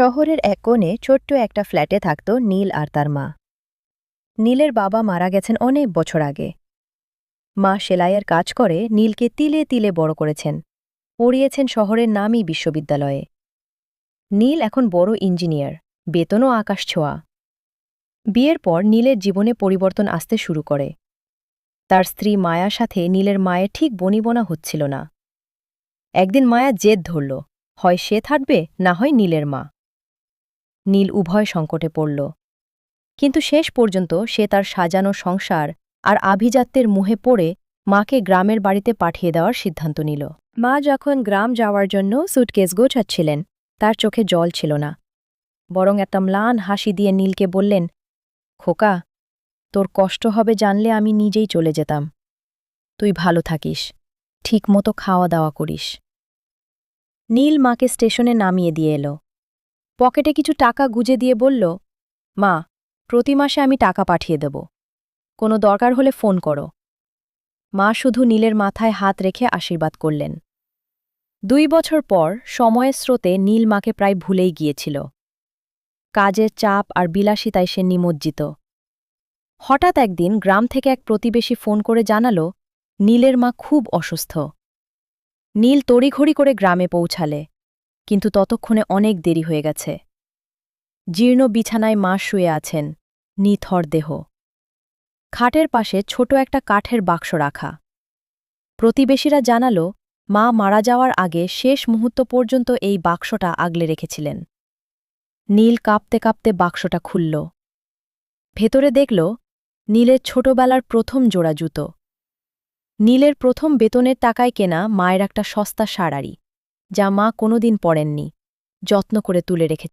শহরের এক কোণে ছোট্ট একটা ফ্ল্যাটে থাকত নীল আর তার মা। নীলের বাবা মারা গেছেন অনেক বছর আগে। মা সেলাইয়ের কাজ করে নীলকে তিলে তিলে বড় করেছেন, পড়িয়েছেন শহরের নামী বিশ্ববিদ্যালয়ে। নীল এখন বড় ইঞ্জিনিয়ার, বেতনও আকাশ ছোঁয়া। বিয়ের পর নীলের জীবনে পরিবর্তন আসতে শুরু করে। তার স্ত্রী মায়ার সাথে নীলের মায়ের ঠিক বনিবনা হচ্ছিল না। একদিন মায়া জেদ ধরল, হয় সে থাকবে না হয় নীলের মা। নীল উভয় সংকটে পড়ল, কিন্তু শেষ পর্যন্ত সে তার সাজানো সংসার আর আভিজাত্যের মুহে পড়ে মাকে গ্রামের বাড়িতে পাঠিয়ে দেওয়ার সিদ্ধান্ত নিল। মা যখন গ্রাম যাওয়ার জন্য সুটকেস গোছাচ্ছিলেন, তার চোখে জল ছিল না, বরং একটা ম্লান হাসি দিয়ে নীলকে বললেন, খোকা, তোর কষ্ট হবে জানলে আমি নিজেই চলে যেতাম। তুই ভালো থাকিস, ঠিকমতো খাওয়া দাওয়া করিস। নীল মাকে স্টেশনে নামিয়ে দিয়ে এলো। পকেটে কিছু টাকা গুজে দিয়ে বলল, মা, প্রতি মাসে আমি টাকা পাঠিয়ে দেব, কোনো দরকার হলে ফোন করো। মা শুধু নীলের মাথায় হাত রেখে আশীর্বাদ করলেন। 2 বছর পর সময়ের স্রোতে নীল মাকে প্রায় ভুলেই গিয়েছিল। কাজের চাপ আর বিলাসিতায় সে নিমজ্জিত। হঠাৎ একদিন গ্রাম থেকে এক প্রতিবেশী ফোন করে জানাল, নীলের মা খুব অসুস্থ। নীল তড়িঘড়ি করে গ্রামে পৌঁছালে, কিন্তু ততক্ষণে অনেক দেরি হয়ে গেছে। জীর্ণ বিছানায় মা শুয়ে আছেন, নিথর দেহ। খাটের পাশে ছোট একটা কাঠের বাক্স রাখা। প্রতিবেশীরা জানাল, মা মারা যাওয়ার আগে শেষ মুহূর্ত পর্যন্ত এই বাক্সটা আগলে রেখেছিলেন। নীল কাঁপতে কাঁপতে বাক্সটা খুলল। ভেতরে দেখল নীলের ছোটবেলার প্রথম জোড়া জুতো। নীলের প্রথম বেতনের টাকায় কেনা মায়ের একটা সস্তা শাড়ি, যা মা কোনোদিন পরেননি, যত্ন করে তুলে রেখে।